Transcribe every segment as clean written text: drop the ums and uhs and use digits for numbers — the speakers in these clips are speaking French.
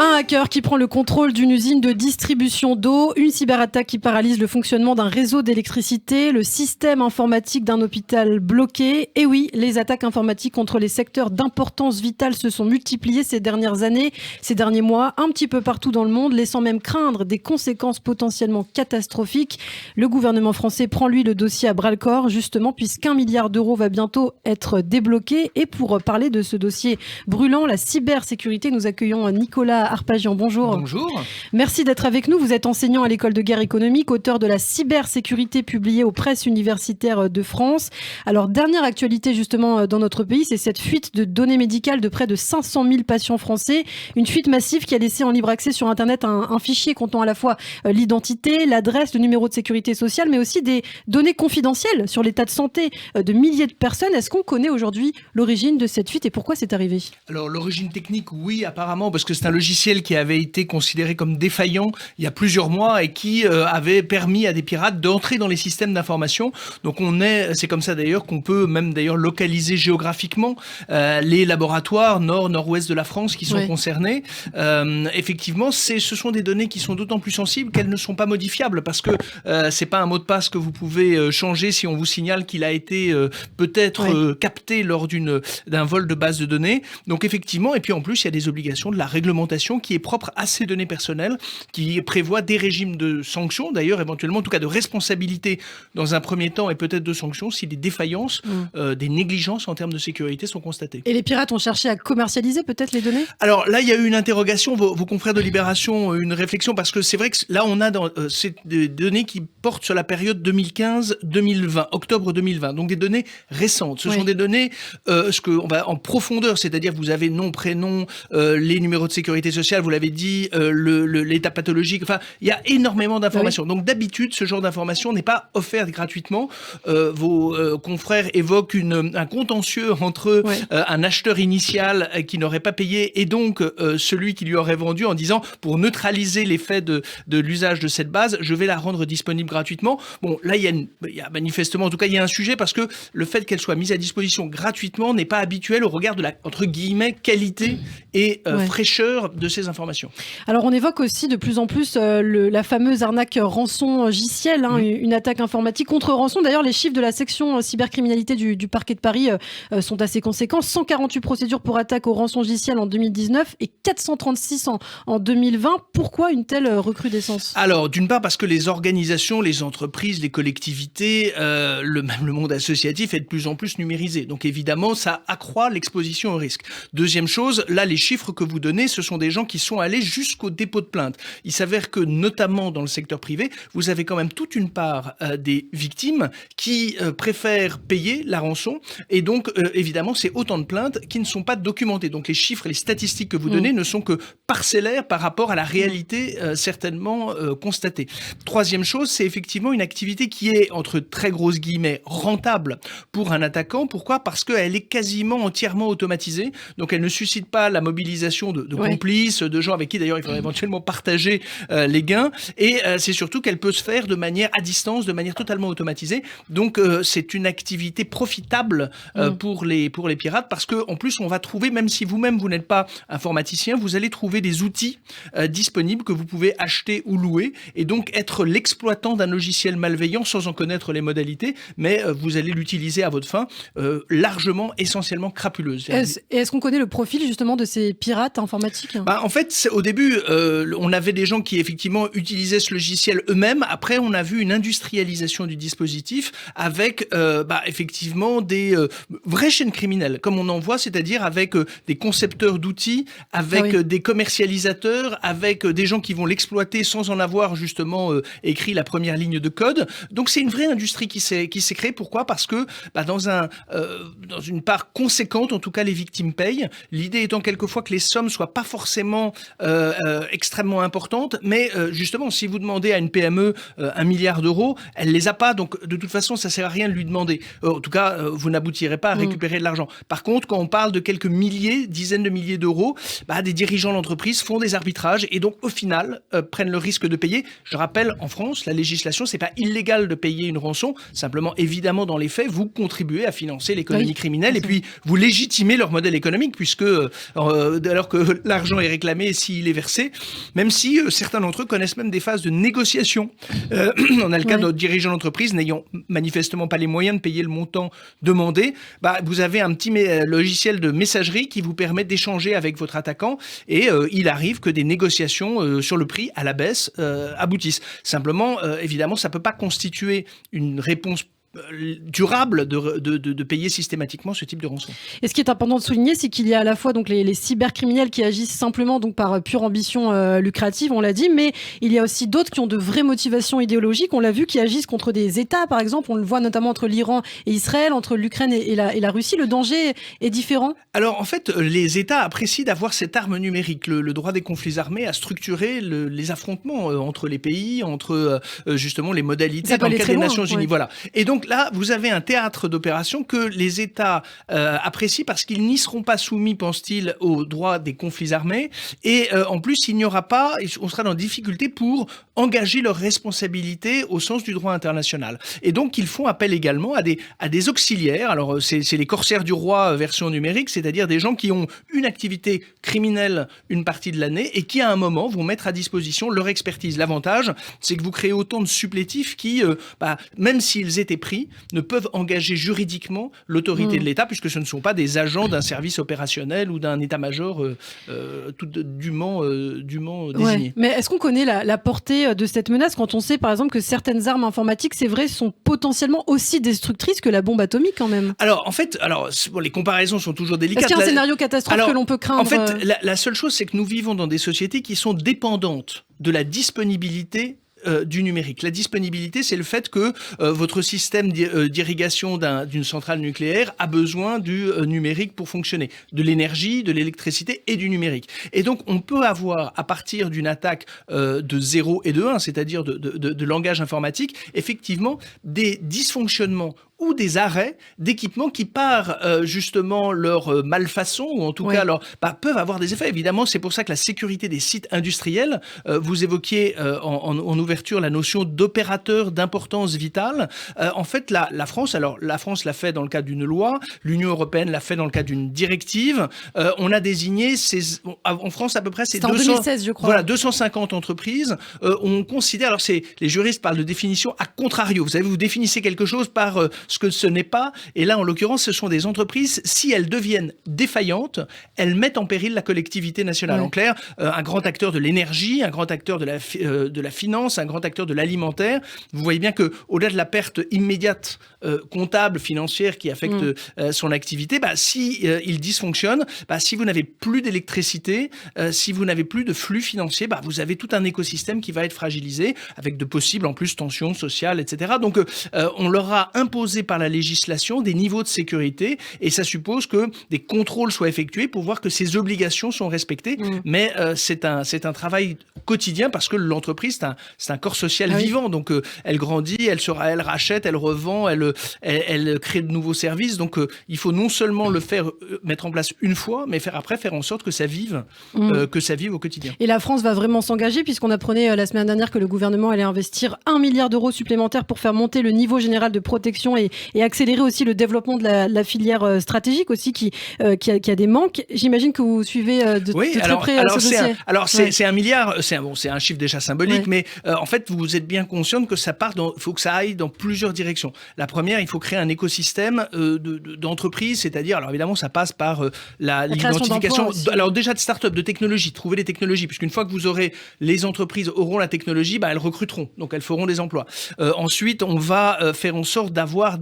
Un hacker qui prend le contrôle d'une usine de distribution d'eau, une cyberattaque qui paralyse le fonctionnement d'un réseau d'électricité, le système informatique d'un hôpital bloqué. Et oui, les attaques informatiques contre les secteurs d'importance vitale se sont multipliées ces dernières années, ces derniers mois, un petit peu partout dans le monde, laissant même craindre des conséquences potentiellement catastrophiques. Le gouvernement français prend lui le dossier à bras-le-corps, justement, puisqu'1 milliard d'euros va bientôt être débloqué. Et pour parler de ce dossier brûlant, la cybersécurité, nous accueillons Nicolas Arpagian. Bonjour. Bonjour. Merci d'être avec nous. Vous êtes enseignant à l'école de guerre économique, auteur de la cybersécurité publiée aux presses universitaires de France. Alors, dernière actualité justement dans notre pays, c'est cette fuite de données médicales de près de 500 000 patients français. Une fuite massive qui a laissé en libre accès sur Internet un fichier contenant à la fois l'identité, l'adresse, le numéro de sécurité sociale, mais aussi des données confidentielles sur l'état de santé de milliers de personnes. Est-ce qu'on connaît aujourd'hui l'origine de cette fuite et pourquoi c'est arrivé ? Alors, l'origine technique, oui, apparemment, parce que c'est un logiciel qui avait été considéré comme défaillant il y a plusieurs mois et qui avait permis à des pirates d'entrer dans les systèmes d'information. Donc, c'est comme ça d'ailleurs qu'on peut même d'ailleurs localiser géographiquement les laboratoires nord-nord-ouest de la France qui sont concernés. Effectivement, ce sont des données qui sont d'autant plus sensibles qu'elles ne sont pas modifiables parce que c'est pas un mot de passe que vous pouvez changer si on vous signale qu'il a été peut-être capté lors d'un vol de base de données. Donc effectivement, et puis en plus, il y a des obligations de la réglementation qui est propre à ces données personnelles, qui prévoit des régimes de sanctions, d'ailleurs éventuellement, en tout cas de responsabilité dans un premier temps et peut-être de sanctions si des défaillances, des négligences en termes de sécurité sont constatées. Et les pirates ont cherché à commercialiser peut-être les données ? Alors là, il y a eu une interrogation, vos confrères de Libération, une réflexion, parce que c'est vrai que là, on a des données qui portent sur la période 2015-2020, octobre 2020, donc des données récentes. Ce sont des données, on va en profondeur, c'est-à-dire vous avez nom, prénom, les numéros de sécurité sociale, vous l'avez dit, l'état pathologique, enfin, il y a énormément d'informations. Donc d'habitude, ce genre d'informations n'est pas offert gratuitement. Vos confrères évoquent un contentieux entre un acheteur initial qui n'aurait pas payé et donc celui qui lui aurait vendu en disant pour neutraliser l'effet de l'usage de cette base, je vais la rendre disponible gratuitement. Bon, là, il y a manifestement, en tout cas, il y a un sujet parce que le fait qu'elle soit mise à disposition gratuitement n'est pas habituel au regard de la, entre guillemets, qualité et fraîcheur de ces informations. Alors, on évoque aussi de plus en plus la fameuse arnaque rançongiciel, une attaque informatique contre rançon. D'ailleurs, les chiffres de la section cybercriminalité du parquet de Paris sont assez conséquents. 148 procédures pour attaque au rançongiciel en 2019 et 436 en 2020. Pourquoi une telle recrudescence ? Alors, d'une part, parce que les organisations, les entreprises, les collectivités, même le monde associatif est de plus en plus numérisé. Donc, évidemment, ça accroît l'exposition au risque. Deuxième chose, là, les chiffres que vous donnez, ce sont des gens qui sont allés jusqu'au dépôt de plainte. Il s'avère que, notamment dans le secteur privé, vous avez quand même toute une part des victimes qui préfèrent payer la rançon. Et donc, évidemment, c'est autant de plaintes qui ne sont pas documentées. Donc, les chiffres et les statistiques que vous donnez ne sont que parcellaires par rapport à la réalité certainement constatée. Troisième chose, c'est effectivement une activité qui est, entre très grosses guillemets, rentable pour un attaquant. Pourquoi ? Parce qu'elle est quasiment entièrement automatisée. Donc, elle ne suscite pas la mobilisation de complices, de gens avec qui, d'ailleurs, il faudrait éventuellement partager les gains. Et c'est surtout qu'elle peut se faire de manière à distance, de manière totalement automatisée. Donc, c'est une activité profitable pour les pirates parce que, en plus, on va trouver, même si vous-même, vous n'êtes pas informaticien, vous allez trouver des outils disponibles que vous pouvez acheter ou louer et donc être l'exploitant d'un logiciel malveillant sans en connaître les modalités, mais vous allez l'utiliser à votre fin, largement, essentiellement crapuleuse. Est-ce qu'on connaît le profil justement de ces pirates informatiques ? En fait, au début, on avait des gens qui effectivement utilisaient ce logiciel eux-mêmes. Après, on a vu une industrialisation du dispositif avec effectivement des vraies chaînes criminelles, comme on en voit, c'est-à-dire avec des concepteurs d'outils, avec des commercialisateurs, avec des gens qui vont l'exploiter sans en avoir justement écrit la première ligne de code. Donc c'est une vraie industrie qui s'est créée. Pourquoi ? Parce que dans une part conséquente, en tout cas les victimes payent. L'idée étant quelquefois que les sommes soient pas forcément extrêmement importantes, mais justement si vous demandez à une PME 1 milliard d'euros, elle les a pas, donc de toute façon ça sert à rien de lui demander. En tout cas, vous n'aboutirez pas à récupérer de l'argent. Par contre, quand on parle de quelques milliers, dizaines de milliers d'euros, des dirigeants d'entreprise font des arbitrages et donc au final prennent le risque de payer. Je rappelle, en France, la législation, c'est pas illégal de payer une rançon, simplement évidemment dans les faits, vous contribuez à financer l'économie criminelle et puis vous légitimez leur modèle économique puisque alors que l'argent est réclamé et s'il est versé, même si certains d'entre eux connaissent même des phases de négociation. On a le cas de dirigeants d'entreprise n'ayant manifestement pas les moyens de payer le montant demandé. Vous avez un petit logiciel de messagerie qui vous permet d'échanger avec votre attaquant et il arrive que des négociations sur le prix à la baisse aboutissent. Simplement, évidemment, ça ne peut pas constituer une réponse durable de payer systématiquement ce type de rançon. Et ce qui est important de souligner, c'est qu'il y a à la fois donc les cybercriminels qui agissent simplement donc par pure ambition lucrative, on l'a dit, mais il y a aussi d'autres qui ont de vraies motivations idéologiques. On l'a vu, qui agissent contre des États, par exemple. On le voit notamment entre l'Iran et Israël, entre l'Ukraine et la Russie. Le danger est différent. Alors en fait, les États apprécient d'avoir cette arme numérique. Le droit des conflits armés a structuré les affrontements entre les pays, entre justement les modalités dans le cadre des Nations Unies. Voilà. Et donc là, vous avez un théâtre d'opération que les États apprécient parce qu'ils n'y seront pas soumis, pense-t-il, au droit des conflits armés. Et en plus, il n'y aura pas, on sera dans difficulté pour engager leurs responsabilités au sens du droit international. Et donc, ils font appel également à des auxiliaires. Alors, c'est les corsaires du roi version numérique, c'est-à-dire des gens qui ont une activité criminelle une partie de l'année et qui, à un moment, vont mettre à disposition leur expertise. L'avantage, c'est que vous créez autant de supplétifs qui, même s'ils étaient pris, ne peuvent engager juridiquement l'autorité de l'État, puisque ce ne sont pas des agents d'un service opérationnel ou d'un état-major tout dûment désigné. Mais est-ce qu'on connaît la portée de cette menace quand on sait, par exemple, que certaines armes informatiques, c'est vrai, sont potentiellement aussi destructrices que la bombe atomique quand même? Alors, en fait, les comparaisons sont toujours délicates. Est-ce qu'il y a un scénario catastrophe que l'on peut craindre? En fait, la seule chose, c'est que nous vivons dans des sociétés qui sont dépendantes de la disponibilité du numérique. La disponibilité, c'est le fait que votre système d'irrigation d'une centrale nucléaire a besoin du numérique pour fonctionner. De l'énergie, de l'électricité et du numérique. Et donc, on peut avoir, à partir d'une attaque de 0 et de 1, c'est-à-dire de langage informatique, effectivement, des dysfonctionnements ou des arrêts d'équipements qui, par justement leur malfaçon, ou en tout cas peuvent avoir des effets. Évidemment, c'est pour ça que la sécurité des sites industriels, vous évoquiez en ouverture la notion d'opérateur d'importance vitale. En fait, la France l'a fait dans le cadre d'une loi, l'Union européenne l'a fait dans le cadre d'une directive. On a désigné, en France à peu près, c'est en 2016, je crois. Voilà, 250 entreprises. On considère, alors les juristes parlent de définition à contrario. Vous savez, vous définissez quelque chose par ce que ce n'est pas. Et là, en l'occurrence, ce sont des entreprises, si elles deviennent défaillantes, elles mettent en péril la collectivité nationale. En clair, un grand acteur de l'énergie, un grand acteur de la finance, un grand acteur de l'alimentaire. Vous voyez bien que, au-delà de la perte immédiate comptable, financière qui affecte son activité, si il dysfonctionne, si vous n'avez plus d'électricité, si vous n'avez plus de flux financiers, vous avez tout un écosystème qui va être fragilisé avec de possibles, en plus, tensions sociales, etc. Donc, on leur a imposé par la législation des niveaux de sécurité et ça suppose que des contrôles soient effectués pour voir que ces obligations sont respectées. Mais c'est un travail quotidien parce que l'entreprise, c'est un corps social vivant. Donc, elle grandit, elle rachète, elle revend, elle crée de nouveaux services. Donc, il faut non seulement le mettre en place une fois, mais faire en sorte que ça vive au quotidien. Et la France va vraiment s'engager puisqu'on apprenait la semaine dernière que le gouvernement allait investir 1 milliard d'euros supplémentaires pour faire monter le niveau général de protection et accélérer aussi le développement de la filière stratégique aussi qui a des manques. J'imagine que vous suivez de très près ce dossier. C'est 1 milliard, c'est un chiffre déjà symbolique, mais en fait, vous êtes bien consciente que faut que ça aille dans plusieurs directions. La première, il faut créer un écosystème d'entreprises, c'est-à-dire, alors évidemment, ça passe par l'identification, alors déjà de start-up, de technologie, trouver des technologies, puisqu'une fois que les entreprises auront la technologie, elles recruteront, donc elles feront des emplois. Ensuite, on va faire en sorte d'avoir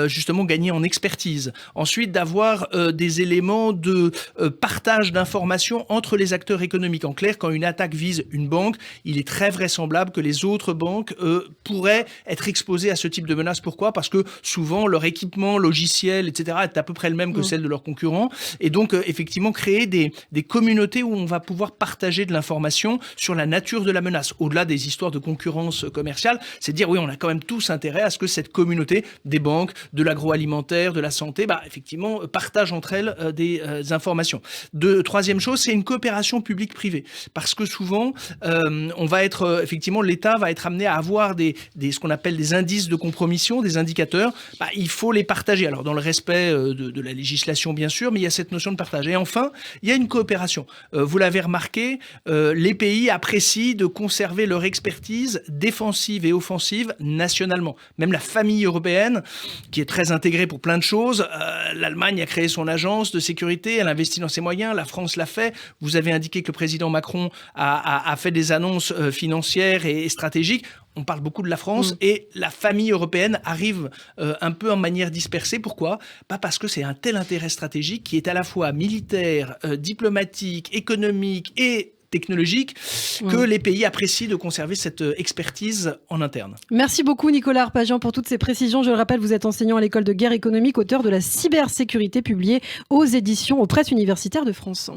justement gagner en expertise. Ensuite, d'avoir des éléments de partage d'informations entre les acteurs économiques. En clair, quand une attaque vise une banque, il est très vraisemblable que les autres banques pourraient être exposées à ce type de menaces. Pourquoi ? Parce que souvent, leur équipement, logiciel, etc. est à peu près le même que celle de leurs concurrents. Et donc, effectivement, créer des communautés où on va pouvoir partager de l'information sur la nature de la menace. Au-delà des histoires de concurrence commerciale, c'est dire, oui, on a quand même tous intérêt à ce que cette communauté des banques, de l'agroalimentaire, de la santé, effectivement, partagent entre elles des informations. Troisième chose, c'est une coopération publique-privée. Parce que souvent, on va être, effectivement, l'État va être amené à avoir ce qu'on appelle des indices de compromission, des indicateurs. Il faut les partager. Alors, dans le respect de la législation, bien sûr, mais il y a cette notion de partage. Et enfin, il y a une coopération. Vous l'avez remarqué, les pays apprécient de conserver leur expertise défensive et offensive nationalement. Même la famille européenne, qui est très intégrée pour plein de choses, l'Allemagne a créé son agence de sécurité, elle investit dans ses moyens, la France l'a fait. Vous avez indiqué que le président Macron a fait des annonces financières et stratégiques. On parle beaucoup de la France et la famille européenne arrive un peu en manière dispersée. Pourquoi ? Parce que c'est un tel intérêt stratégique qui est à la fois militaire, diplomatique, économique et technologique que les pays apprécient de conserver cette expertise en interne. Merci beaucoup Nicolas Arpagian pour toutes ces précisions. Je le rappelle, vous êtes enseignant à l'école de guerre économique, auteur de la cybersécurité publiée aux éditions aux presses universitaires de France.